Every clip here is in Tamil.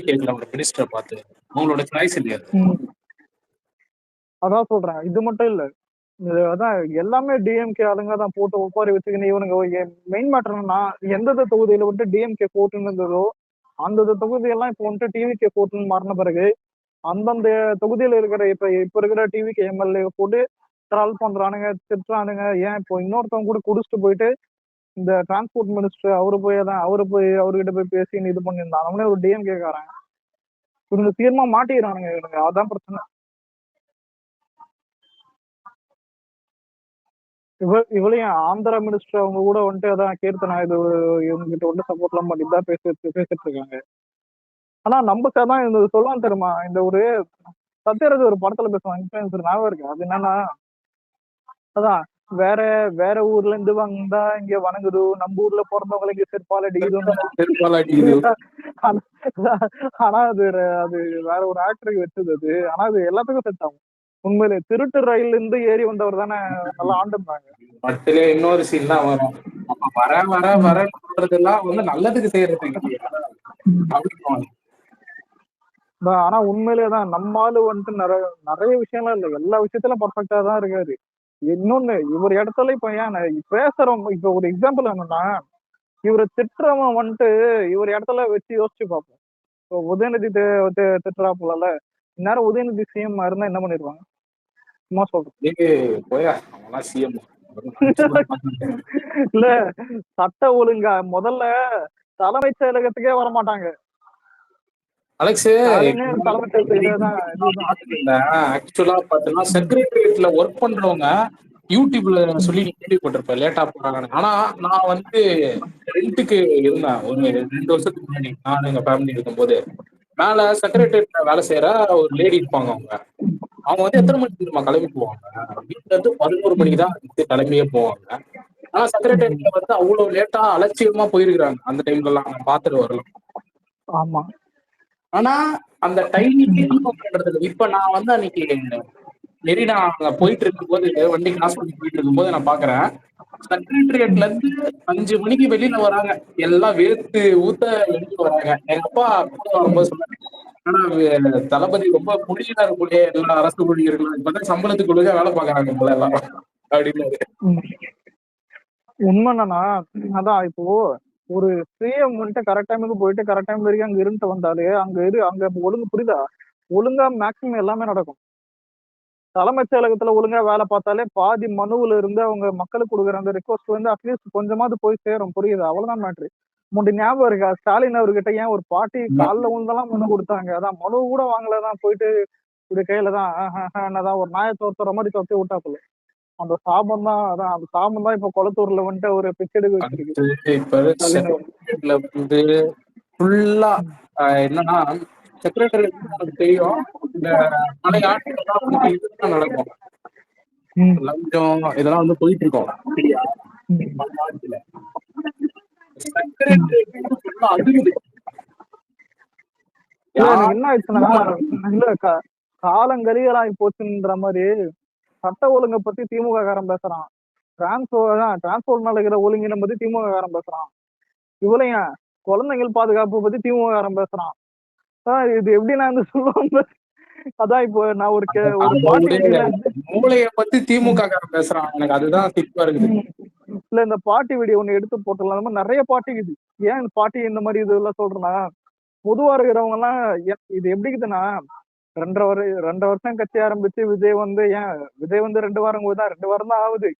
கேட்கல ஒரு மினிஸ்டரை பார்த்து. அவங்களோட சாய்ஸ் இல்லையா அது? ம். அதான் சொல்றேன். இது மட்டும் இல்ல. அதான் எல்லாமே டிஎம்கே ஆளுங்க தான் போட்டு ஒப்பாரி வச்சுக்கின்னு இவனுங்க மெயின் மேட்டர் என்னன்னா, எந்தெந்த தொகுதியில வந்துட்டு டிஎம்கே கோர்ட்டுன்னு இருந்ததோ அந்தந்த தொகுதியெல்லாம் இப்போ வந்துட்டு டிவிகே கோர்ட்டுன்னு மாறின பிறகு அந்தந்த தொகுதியில இருக்கிற இப்ப இருக்கிற டிவிகே எம்எல்ஏ போட்டு ட்ரால் பண்றானுங்க, திட்டுறானுங்க. ஏன் இப்போ இன்னொருத்தவங்க கூட குடிச்சிட்டு போயிட்டு இந்த டிரான்ஸ்போர்ட் மினிஸ்டர் அவரு போய் அவர்கிட்ட போய் பேசி இது பண்ணியிருந்தான். அவனே ஒரு டிஎம்கே காரன். இவங்க தீர்மா மாட்டிக்கிறானுங்க இவனுங்க. அதான் பிரச்சனை. இவளையும் ஆந்திரா மினிஸ்டர் அவங்க கூட வந்துட்டு அதான் கீர்த்தனா இது இவங்க கிட்ட வந்துட்டு சப்போர்ட் எல்லாம் பண்ணி தான் பேசிட்டு இருக்காங்க. ஆனா நமக்கு அதான் இந்த சொல்லலாம் தெரியுமா, இந்த ஒரு சத்யராஜ் ஒரு படத்துல பேசுவான் இன்ஃபுளுசர் ஞாபகம் இருக்கு. அது என்னன்னா அதான் வேற வேற ஊர்ல இருந்து வந்தா இங்க வணங்குது, நம்ம ஊர்ல பிறந்தவங்களுக்கு செருப்பால் அடிக்குதுன்னு. ஆனா அது அது வேற ஒரு ஆக்டருக்கு வச்சது அது. ஆனா அது எல்லாத்துக்கும் செட் ஆகும். உண்மையிலே திருட்டு ரயில் இருந்து ஏறி வந்தவர் தானே நல்லா ஆண்டுறாங்க. பட்டுல இன்னொரு சீன் தான் வரும். வர வர வர சொல்றதெல்லாம் வந்து நல்லதுக்கு செய்யறதுக்கு. ஆனா உண்மையிலேதான் நம்ம ஆளு வந்துட்டு நிறைய விஷயம்லாம் இல்ல, எல்லா விஷயத்திலும் பர்ஃபெக்டா தான் இருக்காரு. இன்னொன்னு இவர் இடத்துல இப்ப ஏன் பேசுறோம், இப்ப ஒரு எக்ஸாம்பிள் என்னன்னா இவரை திட்டுறவன் வந்துட்டு இவர் இடத்துல வச்சு யோசிச்சு பார்ப்போம். இப்போ உதயநிதி திட்டுறாப்புல, இந்நேரம் உதயநிதி சிஎம் இருந்தா என்ன பண்ணிருவாங்க? சும்மா சொல்றேன். இல்ல சட்ட ஒழுங்கா முதல்ல தலைமைச் செயலகத்துக்கே வரமாட்டாங்க. அலெக்ஸ், ஆக்சுவலா பாத்தீங்கன்னா செக்ரட்டரியேட்ல ஒர்க் பண்றவங்க யூடியூப்ல சொல்லி நீ கேள்விப்பட்டிருப்ப லேட்டா போறாங்கன்னு. ஆனா நான் வந்து ரெண்டுக்கு இருந்தேன் ஒரு 2 வருஷத்துக்கு முன்னாடி, நான் எங்க ஃபேமிலி இருக்கும்போது. மேல செக்ரட்டரியேட்ல வேலை செய்யற ஒரு லேடி இருப்பாங்க. அவங்க வந்து எத்தனை மணிக்கு தெரியுமா கிளம்பி போவாங்க? வீட்டுல இருந்து 11 மணிக்கு தான் கிளம்பியே போவாங்க. ஆனா செக்ரட்டரியேட்ல வந்து அவ்வளவு லேட்டா அலட்சியமா போயிருக்கிறாங்க அந்த டைம்ல எல்லாம் நான் பாத்துட்டு வரலாம். ஆமா. ஆனா அந்த டைமிங்கே பண்றது. இப்ப நான் வந்து அன்னைக்கு மெரினா அங்க போயிட்டு இருக்கும் போது, வண்டி கிராஸ் பண்ணி போயிட்டு இருக்கும் போது நான் பாக்குறேன் செக்ரட்டரியேட்ல இருந்து 5 மணிக்கு வெளியில வராங்க. எல்லாம் வேர்த்து ஊத்த வெளியில வராங்க. எங்க அப்பா வரும்போது சொன்னாங்க, ஆனா தளபதி ரொம்ப புளியா இருக்கக்கூடிய எல்லா அரசு ஊழியர்களும் இப்பதான் சம்பளத்துக்கு ஒழுங்கா வேலை பாக்குறாங்க போல எல்லாரும் அப்படின்னு. உண்மை என்னன்னா அதான் இப்போ ஒரு சிஎம் வந்துட்டு கரெக்ட் டைமுக்கு போயிட்டு கரெக்ட் டைம் வரைக்கும் அங்க இருந்துட்டு வந்தாலே அங்க ஒழுங்கு புரியுதா, ஒழுங்கா மேக்சிமம் எல்லாமே நடக்கும். தலைமைச் செயலகத்துல ஒழுங்கா வேலை பார்த்தாலே பாதி மனுவுல இருந்து அவங்க மக்களுக்கு கொடுக்குற அந்த ரிக்வஸ்ட் வந்து அட்லீஸ்ட் கொஞ்சமாவது போய் சேரும். புரியுது? அவ்வளவுதான் மேட்ரு. முன்னாடி ஞாபகம் இருக்கா ஸ்டாலின் அவர்கிட்ட ஏன் ஒரு பாட்டி காலில் உழுந்தெல்லாம் மனு கொடுத்தாங்க? அதான் மனு கூட வாங்கலதான், போயிட்டு இப்படி கையில தான் ஒரு நாயை தோத்துற மாதிரி தோத்தி விட்டாப்புல. அந்த சாபம் தான், அதான் அந்த சாபம் தான் இப்ப கொளத்தூர்ல வந்துட்டு ஒரு பிச்சை எடுக்க வச்சிருக்கு. இப்ப வந்து ஃபுல்லா என்னன்னா செக்ரட்டரி நமக்கு தெரியும், இந்த பழைய ஆட்கள் நடக்கும், லஞ்சம் இதெல்லாம் வந்து போயிட்டு இருக்கோம். சரியா? என்ன ஆயிடுச்சுன்னா இல்ல காலங்கலிகளாகி போச்சுன்ற மாதிரி சட்ட ஒழுங்கை பத்தி திமுக காரன் பேசுறான், டிரான்ஸ்போர்ட் நடக்கிற ஒழுங்கினை பத்தி திமுக காரன் பேசுறான், இவளையும் குழந்தைகள் பாதுகாப்பு பத்தி திமுக காரன் பேசுறான். இது எப்படி நான் வந்து சொல்லுவாங்க? அதான் இப்போ நான் ஒரு மூளைய பத்தி திமுக காரன் பேசுறான், எனக்கு அதுதான் திப்பா இருக்குது. இல்ல இந்த பாட்டி வீடியோ ஒண்ணு எடுத்து போட்டுடலாம். அந்த மாதிரி நிறைய பாட்டி இது. ஏன் பாட்டி இந்த மாதிரி இதெல்லாம் சொல்றேன்னா, பொதுவா இருக்கிறவங்க எல்லாம் இது எப்படி இருக்குதுன்னா 2 வருஷம் கட்சி ஆரம்பிச்சு விஜய் வந்து 2 வாரம் தான் 2 வாரம் தான் ஆகுது.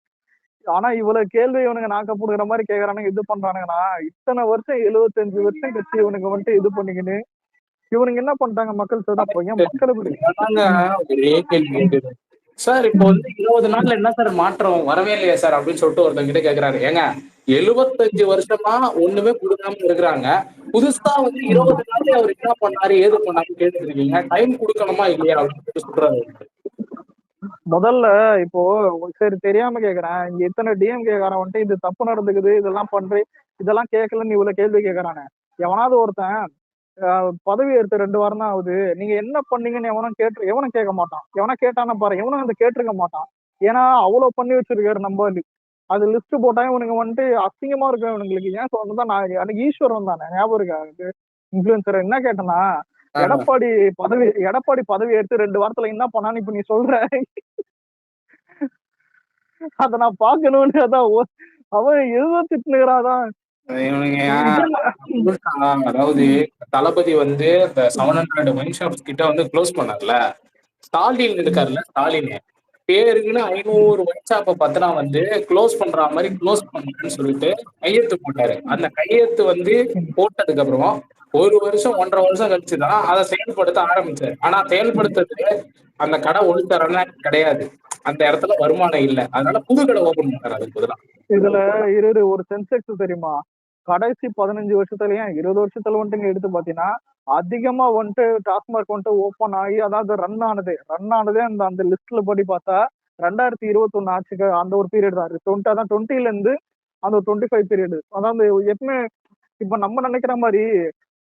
ஆனா இவ்வளவு கேள்வி இவனுங்க நாக்கப்படுகிற மாதிரி கேக்குறானுங்க, இது பண்றானுங்கன்னா இத்தனை வருஷம் 75 வருஷம் கட்சி இவனுங்க வந்துட்டு இது பண்ணிக்கின்னு இவனுங்க என்ன பண்ணிட்டாங்க? மக்கள் மக்களுக்கு ஒரே கேள்வி சார், இப்போ வந்து 20 நாள்ல என்ன சார் மாற்றம் வரவே இல்லையா சார் அப்படின்னு சொல்லிட்டு ஒருத்தங்க கிட்ட கேக்குறாரு. ஏங்க 75 வருஷமா ஒண்ணுமே கொடுக்காம இருக்கிறாங்க, புதுசா வந்து 20 நாள்ல அவர் என்ன பண்ணாரு ஏது பண்ணாரு கேட்டுட்டு இருக்கீங்க, டைம் கொடுக்கணுமா இல்லையா அப்படின்னு சொல்றாரு. முதல்ல இப்போ சரி தெரியாம கேக்குறேன், இங்க இத்தனை டிஎம்கே காரன் வந்துட்டு இது தப்பு நடந்துக்குது இதெல்லாம் பண்றேன் இதெல்லாம் கேட்கலன்னு இவ்வளவு கேள்வி கேட்கறானே, எவனாவது ஒருத்தன் பதவி எடுத்து 2 வாரம் தான் ஆகுது நீங்க என்ன பண்ணீங்கன்னு எவனும் கேட்க மாட்டான். எவனா கேட்டானா பாரு, எவனும் வந்து கேட்டிருக்க மாட்டான். ஏன்னா அவ்வளவு பண்ணி வச்சிருக்காரு நம்ம. அது லிஸ்ட் போட்டா இவனுங்க வந்துட்டு அசிங்கமா இருக்கும் இவனுங்களுக்கு. ஏன் சொன்னதான் நான் அன்னைக்கு ஈஸ்வரன் தானே ஞாபகம் இருக்கா? இன்ஃபுளுசர் என்ன கேட்டனா, எடப்பாடி பதவி எடுத்து 2 வாரத்துல என்ன பண்ணான்னு இப்ப நீ சொல்ற? அத நான் பாக்கணும்னு அதான் அவன் ஏதோ திட்டுனுக்குறான். அதாவது தளபதி வந்து இந்த 700 ஒயின் ஷாப்ஸ் கிட்ட வந்து க்ளோஸ் பண்ணார்ல. ஸ்டாலின் இருக்காருல்ல, ஸ்டாலின் பேருக்குன்னு 500 ஒயின் ஷாப்பை பத்தினா வந்து க்ளோஸ் பண்ற மாதிரி க்ளோஸ் பண்ணுன்னு சொல்லிட்டு கையெழுத்து போட்டாரு. அந்த கையெழுத்து வந்து போட்டதுக்கு அப்புறம் 1 வருஷம் 1.5 வருஷம் கழிச்சுதான் அதை செயல்படுத்த ஆரம்பிச்சாரு. ஆனா செயல்படுத்துறது அந்த கடை ஒழுத்தரன்னா கிடையாது. அந்த இடத்துல வருமானம் இல்லை. அதனால புது கடை ஓபன் பண்ணாரு அதுக்கு பதிலா. இதுல ஒரு சென்செக்ஸ் தெரியுமா? கடைசி 15 வருஷத்துலயும் 20 வருஷத்துல வந்துட்டு எடுத்து பாத்தீங்கன்னா அதிகமா வந்துட்டு டாஸ்மார்க் வந்துட்டு ஓப்பன் ஆகி அதாவது ரன் ஆனதே அந்த அந்த லிஸ்ட்ல படி பார்த்தா 2021 ஆட்சிக்கு அந்த ஒரு பீரியட் தான் இருக்கு. அதான் 20ல இருந்து அந்த 25 பீரியட். அதாவது எப்பவுமே இப்ப நம்ம நினைக்கிற மாதிரி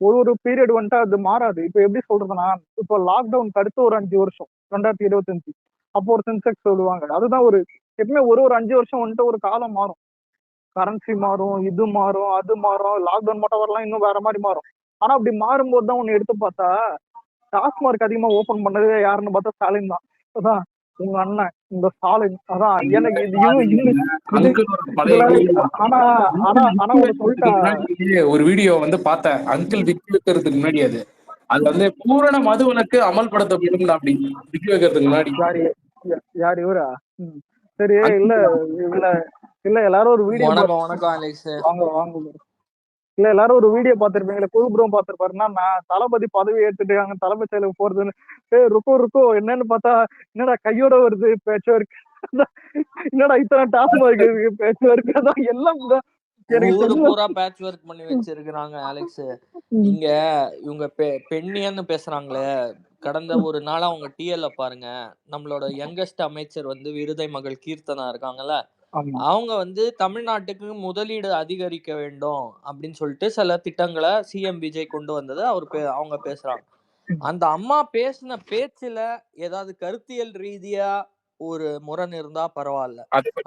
ஒரு பீரியட் வந்துட்டு அது மாறாது. இப்ப எப்படி சொல்றதுன்னா, இப்ப லாக்டவுனுக்கு அடுத்து ஒரு 5 வருஷம் 2025 அப்போ ஒரு சென்செக்ஸ் சொல்லுவாங்க. அதுதான் எப்பவுமே ஒரு 5 வருஷம் வந்துட்டு ஒரு காலம் மாறும். கரன்சி மாறும், இது மாறும், அது மாறும். லாக்டவுன் மட்டும் வரலாம், இன்னும் வேற மாதிரி மாறும். ஆனா அப்படி மாறும்போது தான் ஒண்ணு எடுத்து பார்த்தா டாஸ்மார்க் அதிகமா ஓபன் பண்ணது யாருன்னு பார்த்தா ஸ்டாலின் தான். அதான் உங்க அண்ணன் உங்க ஸ்டாலின். அதான் எனக்கு ஆனா ஆனா ஆனா ஒரு வீடியோ வந்து பார்த்தேன். அங்கிள் விக்கி வைக்கிறதுக்கு முன்னாடி அது வந்து பூரண மதுவிலக்கு அமல்படுத்தப்படும் அப்படி விக்கி வைக்கிறதுக்கு முன்னாடி. யார் இவரா? சரி. இல்ல எல்லாரும் ஒரு வீடியோ வாங்க இல்ல எல்லாரும் ஒரு வீடியோ பாத்திருப்பீங்களா? குழுபுரம் பாத்திருப்பாருன்னா, நான் தளபதி பதவி ஏற்றுட்டு அங்க தலைமைச் செயலுக்கு போறதுன்னு ருக்கோ என்னன்னு பார்த்தா என்னடா கையோட வருது பேச்சு ஒர்க். என்னடா இத்தனை டாஸ்மார்க் இருக்கு பேச்சு ஒர்க். அதான் எல்லாம் பூரா பேட்ச் ஒர்க் பண்ணி வச்சிருக்கிறாங்க அலெக்ஸ். இங்க இவங்க பெண்ணியன்னு பேசுறாங்களே, கடந்த ஒரு நாளா அவங்க டிஎல்ல பாருங்க, நம்மளோட யங்கஸ்ட் அமைச்சர் வந்து விருதை மகள் கீர்த்தனா இருக்காங்கல்ல, அவங்க வந்து தமிழ்நாட்டுக்கு முதலீடு அதிகரிக்க வேண்டும் அப்படின்னு சொல்லிட்டு சில திட்டங்களை சிஎம் விஜய் கொண்டு வந்தது அவங்க பேசுறாங்க. அந்த அம்மா பேசின பேச்சுல ஏதாவது கருத்தியல் ரீதியா ஒரு முரண் இருந்தா பரவாயில்ல.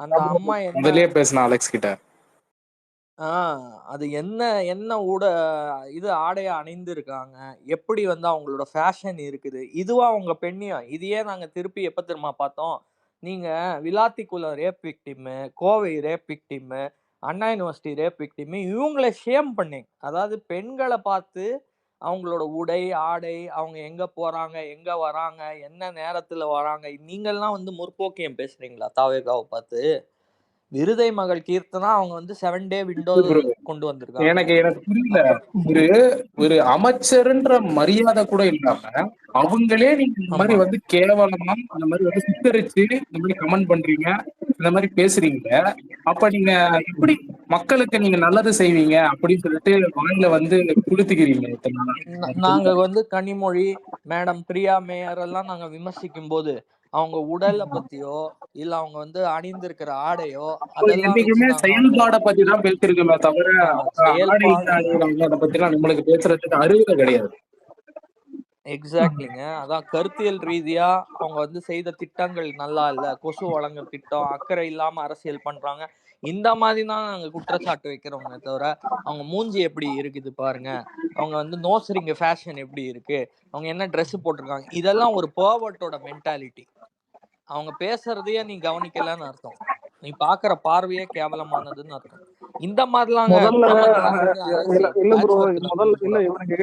அந்த அம்மா முதலே பேசின அலெக்ஸ் கிட்ட அது என்ன இது ஆடையா அணிந்து இருக்காங்க, எப்படி வந்து அவங்களோட ஃபேஷன் இருக்குது, இதுவா அவங்க பெண்ணியம்? இதையே நாங்க திருப்பி எப்ப தெரியுமா பார்த்தோம்? நீங்க Vilathikulam rape victim, Kovai rape victim, Anna university rape victim, இவங்களை ஷேம் பண்ணீங்க. அதாவது பெண்களை பார்த்து அவங்களோட உடை ஆடை, அவங்க எங்க போறாங்க எங்க வராங்க என்ன நேரத்துல வராங்க, நீங்கெல்லாம் வந்து முற்போக்கியம் பேசுறீங்களா தாவேகாவை பார்த்து? விருதை மகள் கீர்த்தனா அவங்க வந்து 7 டே விண்டோ கொண்டு வந்திருக்காங்க. எனக்கு புரியல. ஒரு அமைச்சர்ன்ற மரியாதை கூட இல்லாம அவங்களே நீங்க இந்த மாதிரி வந்து கேவலமா அந்த மாதிரி வந்து சித்தரிச்சு இந்த மாதிரி கமெண்ட் பண்றீங்க, இந்த மாதிரி பேசுறீங்க. அப்ப நீங்க எப்படி மக்களுக்கு நீங்க நல்லது செய்வீங்க அப்படின்னு சொல்லிட்டு வாயில வந்து குளுத்துக்கிறீங்க. நாங்க வந்து கனிமொழி மேடம், பிரியா மேயர் எல்லாம் நாங்க விமர்சிக்கும் போது அவங்க உடலை பத்தியோ இல்ல அவங்க வந்து அணிந்திருக்கிற ஆடையோ அதெல்லாம் செயல்பாடை பத்தி தான் பேசிருக்கோமே தவிர அதை பத்தி நம்மளுக்கு பேசுறதுக்கு அருகதை கிடையாது. எக்ஸாக்ட்லிங்க. அதான் கருத்தியல் ரீதியா அவங்க வந்து செய்த திட்டங்கள் நல்லா இல்ல, கொசு வழங்க திட்டம், அக்கறை இல்லாம அரசியல் பண்றாங்க, இந்த மாதிரி தான் நாங்க குற்றச்சாட்டு வைக்கிறோங்க தவிர அவங்க மூஞ்சி எப்படி இருக்குது பாருங்க, அவங்க வந்து நோசரிங்க ஃபேஷன் எப்படி இருக்கு, அவங்க என்ன ட்ரெஸ் போட்டிருக்காங்க, இதெல்லாம் ஒரு பர்வர்ட்டோட மென்டாலிட்டி. அவங்க பேசுறதையே நீ கவனிக்கலன்னு அர்த்தம், நீ பாக்குற பார்வையே கேவலமானதுன்னு அர்த்தம். இந்த மாதிரிலாம்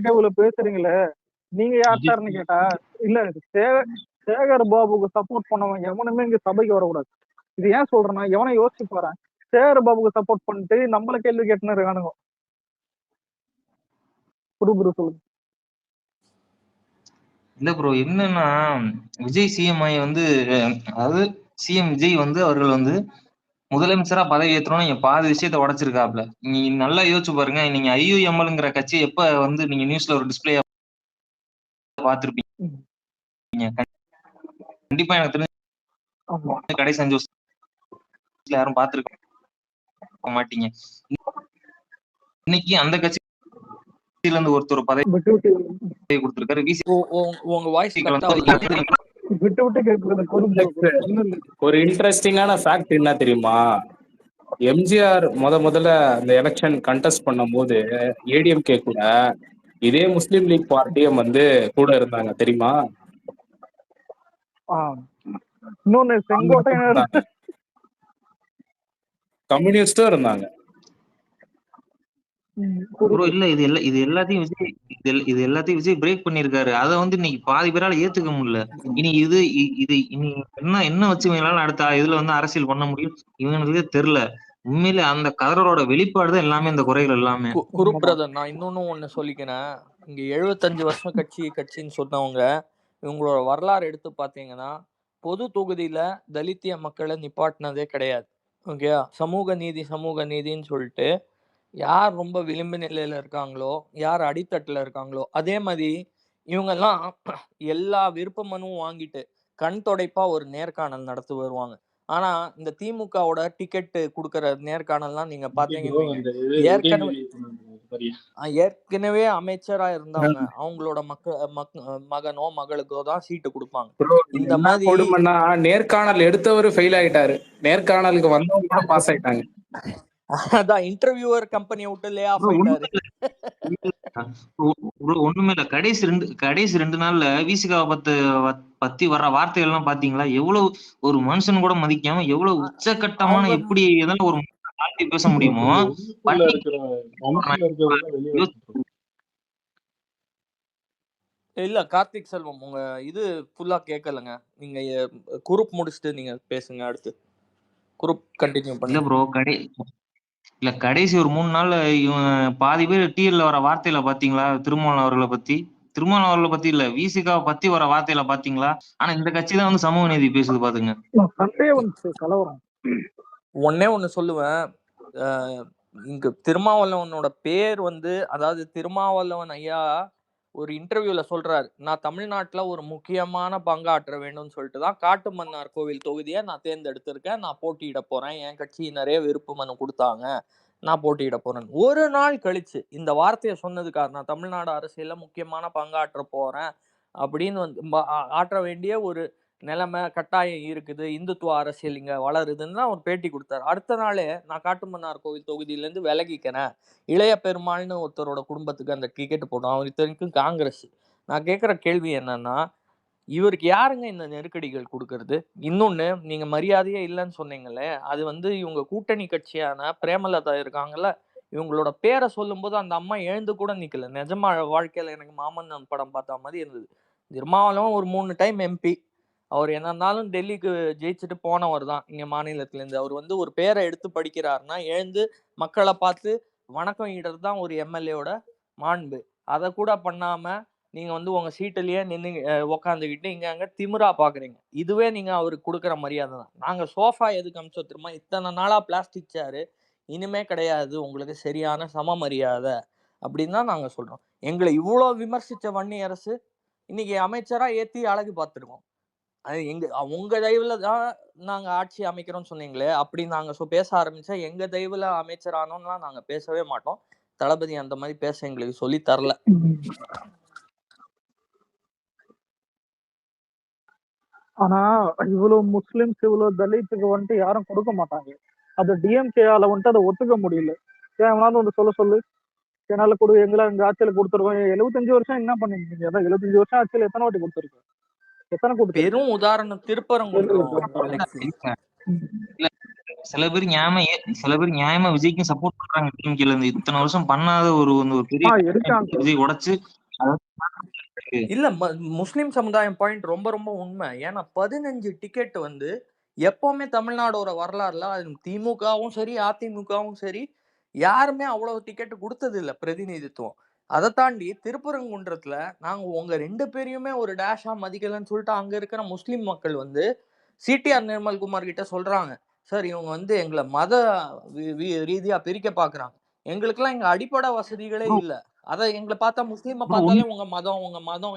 இவனுக்கு பேசுறீங்களே, நீங்க யார்ட்டாருன்னு கேட்டா இல்ல சேகர் பாபுக்கு சப்போர்ட் பண்ணவன் எவனுமே இங்க சபைக்கு வரக்கூடாது. இது ஏன் சொல்றேன்னா, எவனை யோசிச்சு போறேன், சேகர் பாபுக்கு சப்போர்ட் பண்ணிட்டு நம்மள கேள்வி கேட்டுன்னு இருக்கானுங்க. சொல்லுங்க. இல்ல ப்ரோ, என்னன்னா விஜய் சிஎம் வந்து அதாவது சிஎம் விஜய் வந்து அவர்கள் வந்து முதலமைச்சரா பதவி ஏற்றணும் நீங்க பாதி விஷயத்த உடைச்சிருக்காப்ல. நீங்க நல்லா யோசிச்சு பாருங்க, நீங்க ஐயுஎம்எல்ங்கிற கட்சி எப்ப வந்து நீங்க நியூஸ்ல ஒரு டிஸ்பிளே பார்த்திருப்பீங்க. கண்டிப்பா எனக்கு தெரிஞ்சு கடைசி 5 வருஷத்துல யாரும் பார்த்திருக்க மாட்டீங்க. இன்னைக்கு அந்த கட்சியில இருந்து ஒருத்தர் பதவி கொடுத்திருக்காரு. உங்க வாய்ஸ் ஒரு இன்ட்ரெஸ்டிங்கான ஃபேக்ட் என்ன தெரியுமா? எம்ஜிஆர் முதல்ல அந்த எலெக்ஷன் கண்டெஸ்ட் பண்ணும் போது ஏடிஎம்கே கூட இதே முஸ்லீம் லீக் பார்ட்டியும் வந்து கூட இருந்தாங்க தெரியுமா? ஆஹ் இன்னொன்னு அவங்க செங்கோட்டையனர் இருந்தாங்க, கம்யூனிஸ்டும் இருந்தாங்க. ப்ரோ புரியுது. இல்ல இது எல்லாத்தையும் விஜய் இது எல்லாத்தையும் விஜய் பிரேக் பண்ணிருக்காரு. அதை வந்து இன்னைக்கு பாதி பேரால ஏத்துக்க முடியல. இனி இது இனி என்ன வச்சு இவங்களால அடுத்த இதுல வந்து அரசியல் பண்ண முடியும் இவங்களுக்கு தெரியல. உண்மையில அந்த கதரோட வெளிப்பாடு தான் எல்லாமே, இந்த குறைகள் எல்லாமே. குரு உண்மைதான். பிரதர், நான் இன்னொன்னு ஒண்ணு சொல்லிக்கிறேன். இங்க 75 வருஷம் கட்சின்னு சொன்னவங்க இவங்களோட வரலாறு எடுத்து பார்த்தீங்கன்னா பொது தொகுதியில தலித்திய மக்களை நிப்பாட்டினதே கிடையாது. ஓகே, சமூக நீதின்னு சொல்லிட்டு யார் ரொம்ப விளிம்பு நிலையில இருக்காங்களோ, யார் அடித்தட்டுல இருக்காங்களோ, அதே மாதிரி இவங்கெல்லாம் எல்லா விருப்ப மனுவும் வாங்கிட்டு கண் தொடைப்பா ஒரு நேர்காணல் நடத்தி வருவாங்க. ஆனா இந்த திமுகவோட டிக்கெட் கொடுக்கற நேர்காணல்லாம் நீங்க பாத்தீங்கன்னு ஏற்கனவே அமைச்சரா இருந்தவங்க அவங்களோட மகனோ மகளுக்கோ தான் சீட்டு கொடுப்பாங்க. இந்த என்ன மாதிரி கொடுமைன்னா, நேர்காணல் எடுத்தவரு ஃபெயில் ஆயிட்டாரு, நேர்காணலுக்கு வந்தவங்க கூட பாஸ் ஆயிட்டாங்க. அதான் இன்டர்வியூவர் கம்பெனியை விட்டு லே ஆஃப் ப்ரோ ஆயிட்டாரு. ஒண்ணுமே இல்ல. கடைசி ரெண்டு நாள்ல விசிகாவை பத்தி வர்ற வார்த்தைகள் எல்லாம் பாத்தீங்களா? எவ்வளவு ஒரு மனுஷன் கூட மதிக்காம எவ்வளவு உச்சகட்டமான, அவங்க எப்படி எதாவது ஒரு வார்த்தை பேச முடியுமோ பண்ணி இல்ல கார்த்திக் செல்வம், உங்க இது ஃபுல்லா கேட்கலங்க. நீங்க குரூப் முடிச்சுட்டு நீங்க பேசுங்க. அடுத்து குரூப் கண்டினியூ இல்ல பண்ணுங்க. ப்ரோ. கடைசி ஒரு 3 நாள்ல பாதி பேர் டிஎல்ல வர வார்த்தையில பாத்தீங்களா? திருமாவளவன் அவர்களை பத்தி இல்ல, விசிகாவை பத்தி வர வார்த்தையில பாத்தீங்களா? ஆனா இந்த கட்சி தான் வந்து சமூக நீதி பேசுது பாத்துங்க. சண்டே வந்து கலவரம். ஒன்னே ஒண்ணு சொல்லுவேன். இங்க திருமாவளவனோட பேர் வந்து, அதாவது திருமாவளவன் ஐயா ஒரு இன்டர்வியூல சொல்றாரு, நான் தமிழ்நாட்டுல ஒரு முக்கியமான பங்காற்ற வேண்டும்னு சொல்லிட்டு தான் காட்டுமன்னார் கோவில் தொகுதியை நான் தேர்ந்தெடுத்திருக்கேன், நான் போட்டியிட போறேன், என் கட்சியினரே விருப்ப மனு கொடுத்தாங்க, நான் போட்டியிட போறேன். ஒரு நாள் கழிச்சு இந்த வார்த்தையை சொன்னதுக்காக, நான் தமிழ்நாடு அரசியல்ல முக்கியமான பங்காற்ற போறேன் அப்படின்னு வந்து ஆற்ற வேண்டிய ஒரு நிலைமை கட்டாயம் இருக்குது, இந்துத்துவ அரசியல் இங்க வளருதுன்னு ஒரு பேட்டி கொடுத்தாரு. அடுத்த நாளே நான் காட்டுமன்னார் கோவில் தொகுதியிலேருந்து விலகிக்கிறேன், இளைய பெருமாள்னு ஒருத்தரோட குடும்பத்துக்கு அந்த டிக்கெட் போட்டோம், அவர் இத்தனைக்கும் காங்கிரஸ். நான் கேட்குற கேள்வி என்னன்னா, இவருக்கு யாருங்க இந்த நெருக்கடிகள் கொடுக்கறது? இன்னொன்னு, நீங்க மரியாதையே இல்லைன்னு சொன்னீங்களே, அது வந்து இவங்க கூட்டணி கட்சியான பிரேமலதா இருக்காங்கல்ல, இவங்களோட பேரை சொல்லும் போது அந்த அம்மா எழுந்து கூட நிக்கல. நிஜமா வாழ்க்கையில எனக்கு மாமன்னன் படம் பார்த்த மாதிரி இருந்தது. திருமாவளவன் ஒரு 3 டைம் எம்பி, அவர் என்ன இருந்தாலும் டெல்லிக்கு ஜெயிச்சுட்டு போனவர் தான் இங்க மாநிலத்துல இருந்து. அவர் வந்து ஒரு பேரை எடுத்து படிக்கிறாருன்னா எழுந்து மக்களை பார்த்து வணக்கம் ஈடுறது தான் ஒரு எம்எல்ஏவோட மாண்பு. அதை கூட பண்ணாம நீங்க வந்து உங்க சீட்டுலயே நின்று உக்காந்துக்கிட்டு இங்க அங்க திமிரா பாக்குறீங்க. இதுவே நீங்க அவருக்கு கொடுக்குற மரியாதை தான். நாங்க சோஃபா எதுக்கு அமிச்சோம் தெரியுமா? இத்தனை நாளா பிளாஸ்டிக் சேரு, இனிமே கிடையாது உங்களுக்கு சரியான சம மரியாதை அப்படின்னு தான் நாங்க சொல்றோம். எங்களை இவ்வளவு விமர்சிச்ச வன்னி அரசு இன்னைக்கு அமைச்சரா ஏத்தி அழகு பார்த்துருக்கோம். அது உங்க தயவுல தான் நாங்க ஆட்சி அமைக்கிறோம்னு சொன்னீங்களே, அப்படி நாங்க பேச ஆரம்பிச்சா எங்க தயவுல அமைச்சர் ஆனோம்லாம் நாங்க பேசவே மாட்டோம். தளபதி அந்த மாதிரி பேச எங்களுக்கு சொல்லி தரல. ஆனா இவ்வளவு முஸ்லிம்ஸ் இவ்வளவு தலித்துக்கு வந்துட்டு யாரும் கொடுக்க மாட்டாங்க. அது டிஎம்கேயால வந்துட்டு அதை ஒத்துக்க முடியல. ஏன் எவனாவது வந்து சொல்லு, என்னால கொடு, எங்களை எங்க ஆட்சியில கொடுத்துருக்கோம். 75 வருஷம் என்ன பண்ணிருக்கீங்க? அதான் 75 வருஷம் ஆட்சியில எத்தனை வாட்டி கொடுத்துருக்கோம்? எத்தனை கொடுத்து பெரும் உதாரணம் திருப்பரங்குன்றம். சில பேர் நியாயமா விஜய்க்கு சப்போர்ட் பண்றாங்க. டிஎம்கேல இருந்து இத்தனை வருஷம் பண்ணாத ஒரு பெரிய விஜய் உடைச்சு. இல்ல, முஸ்லிம் சமுதாயம் பாயிண்ட் ரொம்ப ரொம்ப உண்மை. ஏன்னா 15 டிக்கெட் வந்து எப்பவுமே தமிழ்நாடோட வரலாறுல திமுகவும் சரி அதிமுகவும் சரி யாருமே அவ்வளவு டிக்கெட் கொடுத்தது இல்ல பிரதிநிதித்துவம். அதை தாண்டி திருப்பரங்குன்றத்துல நாங்க உங்க 2 பேரையுமே ஒரு டேஷா மதிக்கலன்னு சொல்லிட்டு அங்க இருக்கிற முஸ்லிம் மக்கள் வந்து சிடிஆர் நிர்மல்குமார் கிட்ட சொல்றாங்க, சார் இவங்க வந்து எங்களை மத ரீதியா பிரிக்க பாக்குறாங்க, எங்களுக்கெல்லாம் இங்க அடிப்படை வசதிகளே இல்ல, அதை எங்களை பார்த்தா முஸ்லீமை பார்த்தாலே உங்க மதம்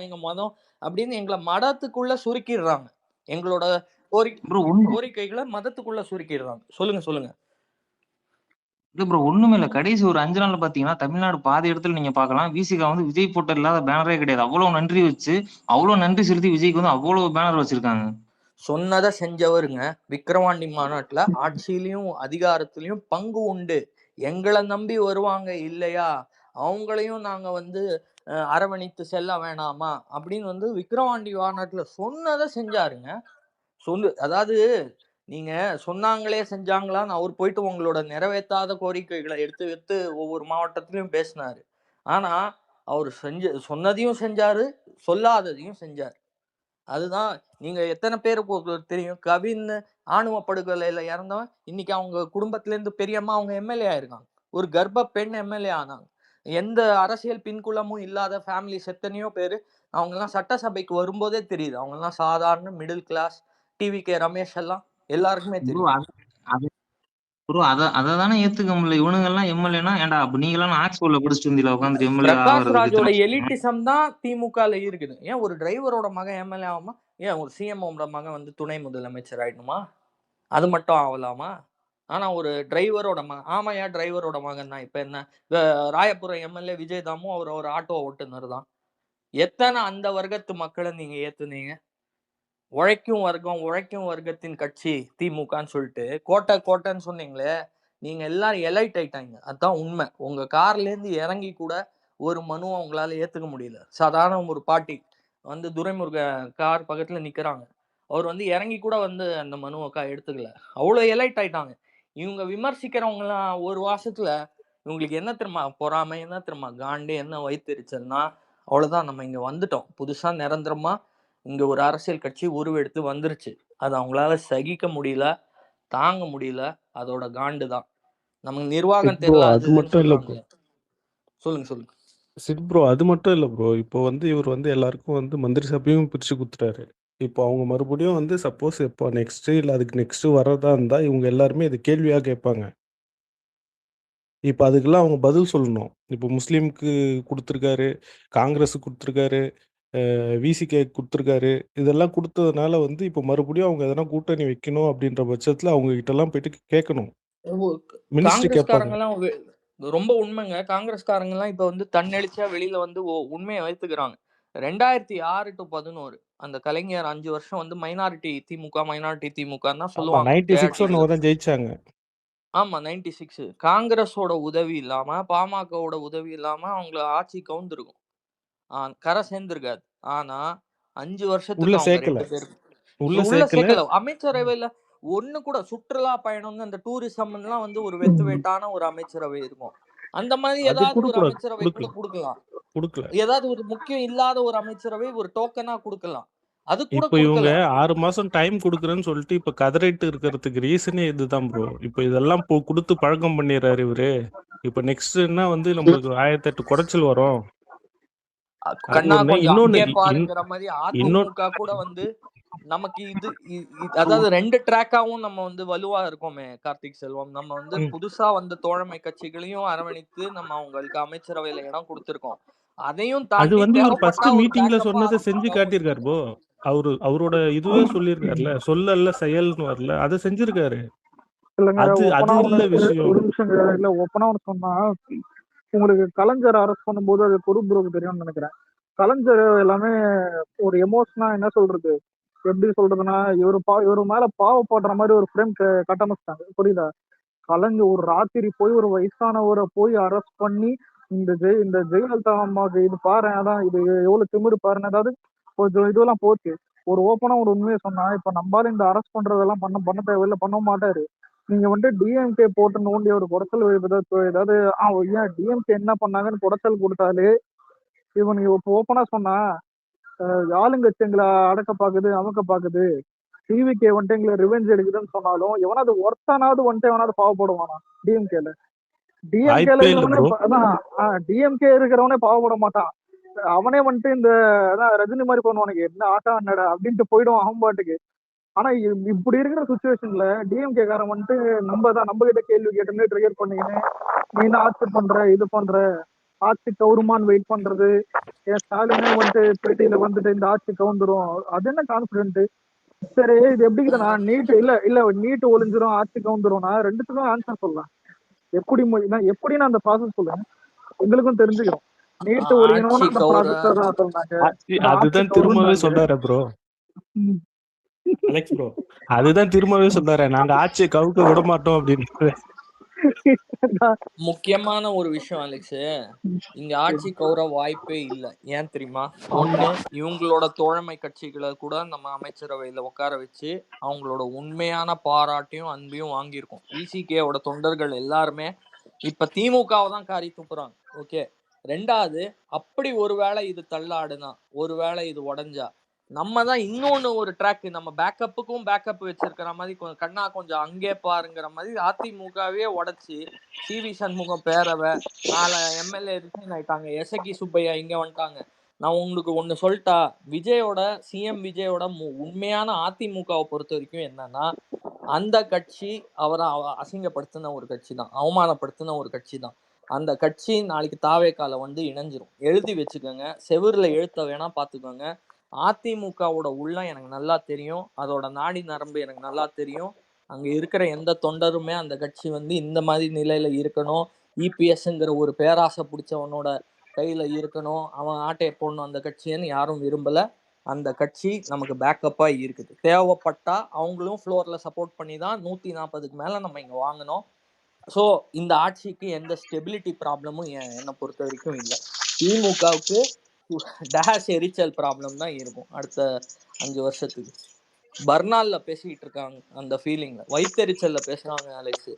எங்க மதம் அப்படின்னு எங்களை மதத்துக்குள்ள சுருக்கிடுறாங்க. எங்களோட கோரிக்கைகளை மதத்துக்குள்ள சுருக்கிடுறாங்க. சொல்லுங்க. இல்ல ப்ரோ, ஒண்ணுமே இல்ல. கடைசி ஒரு 5 நாள்ல பாத்தீங்கன்னா தமிழ்நாடு பாதி இடத்துல நீங்க பாக்கலாம் விசிகா வந்து விஜய் போட்டோ இல்லாத பேனரே கிடையாது. அவ்வளவு நன்றி வச்சு, அவ்வளவு நன்றி செலுத்தி விஜய்க்கு வந்து அவ்வளவு பேனர் வச்சிருக்காங்க. சொன்னதை செஞ்சவருங்க. விக்கிரவாண்டி மாநாட்டுல ஆட்சியிலையும் அதிகாரத்திலையும் பங்கு உண்டு, எங்களை நம்பி வருவாங்க இல்லையா, அவங்களையும் நாங்க வந்து அரவணைத்து செல்ல வேணாமா அப்படின்னு வந்து விக்கிரவாண்டி மாநாட்டுல சொன்னதை செஞ்சாருங்க. அதாவது நீங்க சொன்னாங்களே செஞ்சாங்களான்னு அவர் போயிட்டு உங்களோட நிறைவேற்றாத கோரிக்கைகளை எடுத்து எடுத்து ஒவ்வொரு மாவட்டத்திலையும் பேசினாரு. ஆனா அவர் சொன்னதையும் செஞ்சாரு, சொல்லாததையும் செஞ்சாரு. அதுதான் நீங்க எத்தனை பேருக்கு தெரியும், கவின் ஆணவ படுகொலையில இறந்தவன் இன்னைக்கு அவங்க குடும்பத்துல இருந்து பெரியம்மா அவங்க எம்எல்ஏ ஆயிருக்காங்க. ஒரு கர்ப்ப பெண் எம்எல்ஏ ஆனாங்க. எந்த அரசியல் பின்புலமும் இல்லாத ஃபேமிலிஸ் எத்தனையோ பேரு அவங்க எல்லாம் சட்டசபைக்கு வரும்போதே தெரியுது. அவங்க எல்லாம் சாதாரண மிடில் கிளாஸ். டிவி.கே. ரமேஷ் எல்லாம் எல்லாருக்குமே ப்ரோ தெரியும். ப்ரோ அததானே ஏத்துக்க முடியல. இவனுங்க எல்லாம் எம்எல்ஏனா ஏன்டா அப்ப நீங்க எல்லாம் ஆக்ஸ்போர்ட்ல படிச்சுட்டு வந்தீங்களா உட்காந்துட்டு எம்எல்ஏ பிரகாஷ் ஆகிறதுக்கு ராஜோட இத்தனை எலிட்டிசம் தான் திமுகல இருக்குது. ஏன் ஒரு டிரைவரோட மகன் எம்எல்ஏ ஆகுமா? ஏன் ஒரு சிஎம்மோட மகன் வந்து துணை முதலமைச்சர் ஆயிடுமா? அது மட்டும் ஆகலாமா? ஆனா ஒரு டிரைவரோட மகன், ஆமாயா டிரைவரோட மகன் தான். இப்ப என்ன, ராயபுரம் எம்எல்ஏ விஜய் தாமும் அவர் ஒரு ஆட்டோ ஓட்டுநர் தான். எத்தனை அந்த வர்க்கத்து மக்களை நீங்க ஏத்துனீங்க? உழைக்கும் வர்க்கத்தின் கட்சி திமுகன்னு சொல்லிட்டு கோட்டைன்னு சொன்னீங்களே, நீங்க எல்லாரும் எலைட் ஆயிட்டாங்க. அதுதான் உண்மை. உங்க கார்ல இருந்து இறங்கி கூட ஒரு மனுவை உங்களால ஏத்துக்க முடியல. சாதாரண ஒரு பாட்டி வந்து துரைமுருக கார் பக்கத்துல நிக்கிறாங்க. அவர் வந்து இறங்கி கூட வந்து அந்த மனுவை எடுத்துக்கல. அவ்வளவு எலைட் ஆயிட்டாங்க. இவங்க விமர்சிக்கிறவங்க எல்லாம் ஒரு வருஷத்துல இவங்களுக்கு என்ன தெரியுமா பொறாமை, என்ன தெரியுமா காண்டு, என்ன வைத்தெரிச்சல்னா, அவ்வளவுதான் நம்ம இங்க வந்துட்டோம். புதுசா நிரந்தரமா இங்க ஒரு அரசியல் கட்சி உருவெடுத்து வந்துருச்சு. அது அவங்களால சகிக்க முடியல, தாங்க முடியல. அதோட காண்டு தான். நமக்கு நிர்வாகம் தெரியல அது மட்டும் இல்ல ப்ரோ. சொல்லுங்க சிட் ப்ரோ, அது மட்டும் இல்ல ப்ரோ. இப்போ வந்து இவர் வந்து எல்லாருக்கும் வந்து மந்திரி சபையும் பிரிச்சு குடுத்துட்டாரு. இப்போ அவங்க மறுபடியும் வந்து சப்போஸ் இப்போ நெக்ஸ்ட் இல்ல அதுக்கு நெக்ஸ்ட் வரதா இருந்தா இவங்க எல்லாருமே இது கேள்வியா கேட்பாங்க. இப்போ அதுக்கெல்லாம் அவங்க பதில் சொல்லணும். இப்போ முஸ்லீமுக்கு கொடுத்துருக்காரு, காங்கிரஸுக்கு கொடுத்துருக்காரு, விசிகே கொடுத்துருக்காரு. இதெல்லாம் கொடுத்ததுனால வந்து இப்போ மறுபடியும் அவங்க எதனா கூட்டணி வைக்கணும் அப்படின்ற பட்சத்தில் அவங்க கிட்டலாம் போயிட்டு கேட்கணும். மினிஸ்ட்ரி கேட்பாங்க. காங்கிரஸ்காரங்கெல்லாம் ரொம்ப உண்மைங்க. காங்கிரஸ்காரங்கெல்லாம் இப்போ வந்து தன்னெழுச்சியா வெளியில வந்து உண்மையை வைத்துக்கிறாங்க. 2006 to 2011 அந்த கலைஞர் 5 வருஷம் வந்து மைனாரிட்டி திமுக தான் சொல்லுவாங்க. 96 தான் ஜெயிச்சாங்க. ஆமா 96 காங்கிரஸோட உதவி இல்லாம, பாமகவோட உதவி இல்லாம அவங்கள ஆட்சி கவுந்திருக்கும். கரை சேர்ந்திருக்காது. ஆனா 5 வருஷத்துக்கு அவங்க 2 பேரும் உள்ள சேர்க்கல. அமைச்சரவையில ஒண்ணு கூட சுற்றுலா பயணம், அந்த டூரிசம் எல்லாம் வந்து ஒரு வெட்டான ஒரு அமைச்சரவை இருக்கும். அந்த மாதிரி ஏதாவது ஒரு அமைச்சரவை கூட கொடுக்கலாம். ஏதாவது ஒரு முக்கியம் இல்லாத ஒரு அமைச்சரவை ஒரு டோக்கனா கொடுக்கலாம். அது கூட இப்போ இவங்க 6 மாசம் டைம் கொடுக்குறேன்னு சொல்லிட்டு இப்ப கதறிட்டு இருக்கிறதுக்கு ரீசனே இதுதான் ப்ரோ. இப்போ இதெல்லாம் கொடுத்து பழக்கம் பண்ணிடுறாரு இவரு. இப்ப நெக்ஸ்ட்னா வந்து நம்மளுக்கு 1008 குறைச்சல் வரும். அதிமுக கூட வந்து நமக்கு இது அதாவது 2 ட்ராக்காவும் நம்ம வந்து வலுவா இருக்கோமே கார்த்திக் செல்வம். நம்ம வந்து புதுசா வந்த தோழமை கட்சிகளையும் அரவணைத்து நம்ம அவங்களுக்கு அமைச்சரவையில இடம் கொடுத்திருக்கோம். அதையும் அது வந்து ஒரு ஃபர்ஸ்ட் மீட்டிங்ல சொன்னதை செஞ்சு காட்டியிருக்காரு ப்ரோ. அவரோட இதுவே சொல்லியிருக்காருல, சொல்லல செயல்னு வரல, அதை செஞ்சிருக்காரு. ஒரு விஷயம் இல்ல, ஓப்பனா சொன்னா உங்களுக்கு கலைஞர் அரசு பண்ணும்போது அது பொறுப்புக்கு தெரியும்னு நினைக்கிறேன். கலைஞர் எல்லாமே ஒரு எமோஷனா என்ன சொல்றது, எப்படி சொல்றதுன்னா இவரு மேல பாவப்படுற மாதிரி ஒரு ஃப்ரேம் கட்டமைச்சிட்டாங்க. புரியுதா? கலைஞர் ஒரு ராத்திரி போய் ஒரு வயசானவரை போய் அரெஸ்ட் பண்ணி இந்த ஜெயலலிதா அம்மாவுக்கு இது பாரு, அதான் இது எவ்வளவு திமிரு பாருன்னு, அதாவது கொஞ்சம் இதெல்லாம் போச்சு. ஒரு ஓப்பனா ஒரு உண்மையை சொன்னா, இப்ப நம்மளால இந்த அரெஸ்ட் பண்றதெல்லாம் பண்ண தேவையில்லை, பண்ண மாட்டாரு. நீங்க வந்து டிஎம்கே போட்டு நோண்டி ஒரு குறைச்சல் ஏதாவது ஏன் டிஎம்கே என்ன பண்ணாங்கன்னு குறைச்சல் கொடுத்தாலே இவனுக்கு இப்போ ஓப்பனா சொன்னா ஆளுங்கட்சி எங்களை அடக்க பாக்குது, அமக்க பாக்குது, டிவிகே வந்துட்டு எங்களை ரிவெஞ்ச் எடுக்குதுன்னு சொன்னாலும் எவனாவது ஒருத்தனாவது வந்துட்டு எவனாவது பாவப்படுவானா? டிஎம்கேல டிஎம்கே இருக்கிறவனே பாவப்பட மாட்டான். அவனே வந்துட்டு இந்த ரஜினி மாதிரி பண்ணுவானுங்க, என்ன ஆட்டா என்னடா அப்படின்ட்டு போயிடுவான் அவன் பாட்டுக்கு. ஆனா இப்படி இருக்கிற சுச்சுவேஷன்ல டிஎம்கே காரன் வந்துட்டு நம்ம கிட்ட கேள்வி கேட்டு ட்ரிகர் பண்ணிக்கின்னு நீ என்ன ஆட்சி பண்ற, இது பண்ற, ஆட்சி கவுருமான்னு வெயிட் பண்றது, என் ஸ்டாலினே வந்துட்டு பேட்டியில வந்துட்டு இந்த ஆட்சி கவுந்துரும், அது என்ன கான்பிடென்ட்? சரி இது எப்படி இருக்குதுன்னா நீட் ஒளிஞ்சிரும் ஆட்சி கவுந்துரும்னா ரெண்டுத்துக்கும் ஆன்சர் சொல்லலாம். எப்படின்னு அந்த ப்ராசஸ் சொல்லுங்க, எங்களுக்கும் தெரிஞ்சுக்கிறோம். நீட் ஒழிக்கணும் அந்த ப்ராசஸ் சொன்னாங்க. அதுதான் திரும்பவே சொல்றாரு ப்ரோ. அலெக்ஸ் ப்ரோ அதுதான் திரும்பவே சொல்றாரு, நாங்க ஆட்சியை கவுக்க விட மாட்டோம் அப்படின்னு. முக்கியமான ஒரு விஷயம் அலெக்ஸ், இங்க ஆட்சி கௌர வாய்ப்பே இல்லை. ஏன் தெரியுமா? ஒண்ணு, இவங்களோட தோழமை கட்சிகளை கூட நம்ம அமைச்சரவையில உட்கார வச்சு அவங்களோட உண்மையான பாராட்டையும் அன்பையும் வாங்கியிருக்கோம். விசிகேவோட தொண்டர்கள் எல்லாருமே இப்ப திமுகவை தான் காரி துப்புறாங்க. ஓகே. ரெண்டாவது, அப்படி ஒருவேளை இது தள்ளாடுனா, ஒருவேளை இது உடஞ்சா, நம்ம தான் இன்னொன்னு ஒரு ட்ராக், நம்ம பேக்கப்புக்கும் பேக்கப் வச்சிருக்கிற மாதிரி கண்ணா கொஞ்சம் அங்கே பாருங்கிற மாதிரி அதிமுகவே உடைச்சு சிவி சண்முகம் பேரவை 4 எம்எல்ஏ ரிசைன் ஆயிட்டாங்க. எசகி சுப்பையா இங்க வந்துட்டாங்க. நான் உங்களுக்கு ஒண்ணு சொல்லிட்டா, விஜயோட சிஎம் விஜயோட உண்மையான அதிமுகவை பொறுத்த வரைக்கும் என்னன்னா, அந்த கட்சி அவரை அசிங்கப்படுத்தின ஒரு கட்சி தான், அவமானப்படுத்தின ஒரு கட்சி தான். அந்த கட்சி நாளைக்கு தாவேக்கால வந்து இணைஞ்சிரும். எழுதி வச்சுக்கோங்க, செவுர்ல எழுத்த வேணா பாத்துக்கோங்க. அதிமுகவோட உள்ளம் எனக்கு நல்லா தெரியும், அதோட நாடி நரம்பு எனக்கு நல்லா தெரியும். அங்க இருக்கிற எந்த தொண்டருமே அந்த கட்சி வந்து இந்த மாதிரி நிலையில இருக்கணும், இபிஎஸ்ங்கிற ஒரு பேராசை பிடிச்சவனோட கையில இருக்கணும், அவன் ஆட்டையை போடணும் அந்த கட்சின்னு யாரும் விரும்பல. அந்த கட்சி நமக்கு பேக்கப்பா இருக்குது. தேவைப்பட்டா அவங்களும் ஃப்ளோர்ல சப்போர்ட் பண்ணி தான் 140க்கு மேல நம்ம இங்க வாங்கணும். ஸோ இந்த ஆட்சிக்கு எந்த ஸ்டெபிலிட்டி ப்ராப்ளமும் என்னை பொறுத்த வரைக்கும் இல்லை. திமுகவுக்கு டேஷ் எரிச்சல் ப்ராப்ளம் தான் இருக்கும் அடுத்த 5 வருஷத்துக்கு. பர்னால்ல பேசிக்கிட்டு இருக்காங்க அந்த ஃபீலிங்ல, வயிற்றெரிச்சல்ல பேசுறாங்க அலெக்ஸ்.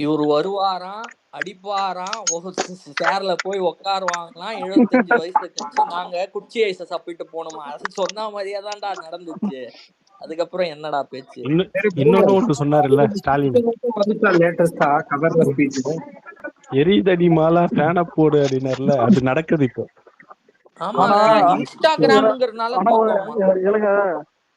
இவர் வருவாராம், அடிப்பாராம், ஒரு சேர்ல போய் உட்காருவாங்களாம், 75 வயசு கட்சி, நாங்க குச்சி ஐஸ சாப்பிட்டு போனோமா, அது சொன்ன மாதிரியே தான்டா நடந்துச்சு. அதுக்கப்புறம் என்னடா பேச்சு? இன்னொன்னு ஒன்று சொன்னாருல்ல ஸ்டாலின், லேட்டஸ்டா கவர்ல ஸ்பீச், எரிதடி மாலா ஃபேன போடு அப்படின்னாருல, அது நடக்குது இப்போ. ஆமாங்க, இன்ஸ்டாகிராம்ங்கிறதுனால இல்லைங்க,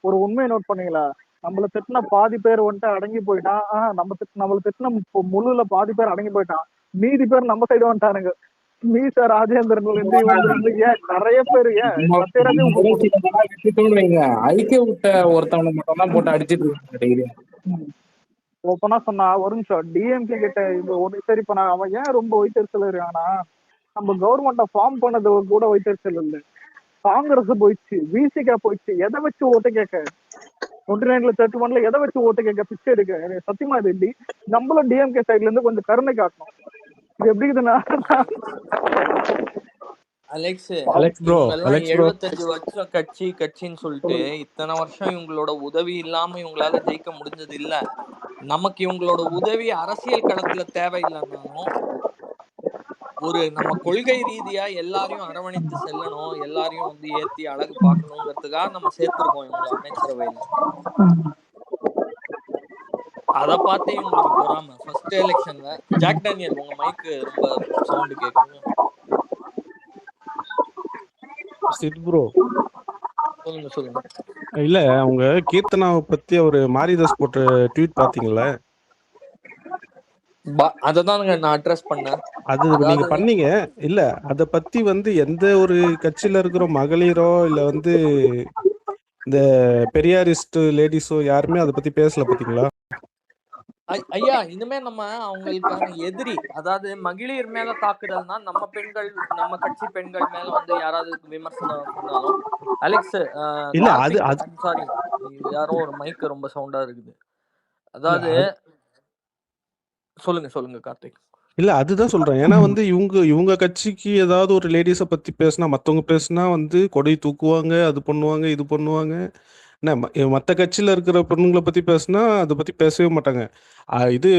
ஒரு உண்மையை நோட் பண்ணீங்களா? நம்மள திட்டின பாதி பேர் வந்துட்டு அடங்கி போயிட்டான். நம்மள திட்டின முழுல பாதி பேர் அடங்கி போயிட்டான், மீதி பேர் நம்ம சைடு வந்துட்டானுங்க. மீசா ராஜேந்திரன்ல இருந்து ஏன் நிறைய பேர், ஐக்கிய விட்ட ஒருத்தவனை மட்டும் தான் போட்டு அடிச்சிட்டு இருக்காங்க. ஓப்பனா சொன்னா ஒரு நிமிஷம், டிஎம்கே கிட்ட இந்த ஒரு சரி பண்ண அவன் ஏன் ரொம்ப வைத்தறிச்சல் இருக்கானா, நம்ம கவர்மெண்ட்டை ஃபார்ம் பண்ணது கூட வைத்தறிச்சல் இல்லை, காங்கிரஸ் போயிடுச்சு, விசிகா போயிடுச்சு, எதை வச்சு ஓட்டு கேட்க? 29ல 31ல எதை வச்சு ஓட்டு கேட்க? பிச்சை எடுக்க? சத்தியமா இது இல்லி. நம்மளும் டிஎம்கே சைட்ல இருந்து கொஞ்சம் கருணை காட்டணும். இது எப்படி இருக்குதுன்னா, அலெக்ஸ் 75 வருஷம் கட்சின்னு சொல்லிட்டு இத்தனை வருஷம் இவங்களோட உதவி இல்லாம இவங்களால ஜெயிக்க முடிஞ்சது இல்ல. நமக்கு இவங்களோட உதவி அரசியல் களத்துல தேவையில்லைன்னாலும் ஒரு நம்ம கொள்கை ரீதியா எல்லாரையும் அரவணைத்து செல்லணும், எல்லாரையும் வந்து ஏத்தி அழகு பார்க்கணுங்கிறதுக்காக நம்ம சேர்த்திருக்கோம் இவங்களை அமைச்சரவையில. அத பார்த்து இவங்களுக்கு பொறாம. ஃபர்ஸ்ட் எலெக்ஷன்ல ஜாக் டேனியல், உங்க மைக்கு ரொம்ப சவுண்ட் கேக்குங்க. சித் ப்ரோ சொல்லுங்க. இல்ல, அவங்க கீர்த்தனாவை பத்தி ஒரு மாரிதாஸ் போட்ட ட்வீட் பாத்தீங்களா? அததான் நான் அட்ரஸ் பண்ணேன். அது நீங்க பண்ணீங்க இல்ல, அத பத்தி வந்து எந்த ஒரு கட்சியில இருக்கிற மகளிரோ இல்ல வந்து இந்த பெரியாரிஸ்ட் லேடிஸோ யாருமே அதை பத்தி பேசல, பாத்தீங்களா? ஐயா, இனிமே நம்ம அவங்களுக்கான எதிரி, அதாவது மகளிர் மேல தாக்குதல்னா நம்ம பெண்கள், நம்ம கட்சி பெண்கள் மேல வந்து யாராவது விமர்சனம் பண்ணாலும் அலெக்ஸ் இல்ல அது சாரி, யாரோ ஒரு மைக் ரொம்ப சவுண்டா இருக்குது. அதாவது சொல்லுங்க கார்த்திக். இல்ல அதுதான் சொல்றேன். ஏன்னா வந்து இவங்க கட்சிக்கு ஏதாவது ஒரு லேடிஸை பத்தி பேசினா, மத்தவங்க பேசினா வந்து கொடை தூக்குவாங்க, அது பண்ணுவாங்க, இது பண்ணுவாங்க. மற்ற கட்சியில இருக்கிற பொண்ணுங்களை பத்தி பேசினா அதை பத்தி பேசவே மாட்டாங்க. இது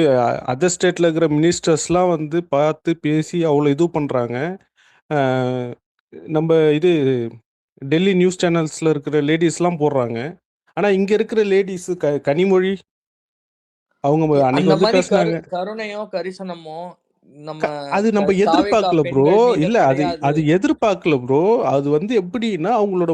அதர் ஸ்டேட்ல இருக்கிற மினிஸ்டர்ஸ்லாம் வந்து பார்த்து பேசி அவ்வளோ இது பண்றாங்க. நம்ம இது டெல்லி நியூஸ் சேனல்ஸ்ல இருக்கிற லேடிஸ்லாம் போடுறாங்க. ஆனா இங்க இருக்கிற லேடிஸ் கனிமொழி அவங்க அன்னைக்கு வந்து பேசினாங்க, கருணையோ கரிசனமோ அது நம்ம எதிர்பார்க்கல ப்ரோ. இல்ல அது எதிர்பார்க்கல ப்ரோ. அது வந்து எப்படின்னா அவங்களோட